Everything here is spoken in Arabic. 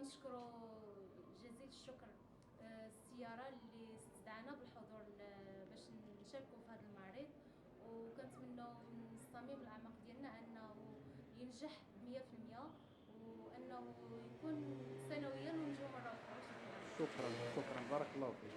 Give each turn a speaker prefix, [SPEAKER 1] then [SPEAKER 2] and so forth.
[SPEAKER 1] كنشكروا جزيل الشكر السياره اللي استدعانا بالحضور باش نشاركوا في هذا المعرض، وكنتمنوا من صميم الاعماق ديالنا انه ينجح 100%، وانه يكون سنويا ونجو مره اخرى. شكرا.
[SPEAKER 2] شكرا، شكرا، بارك الله فيك.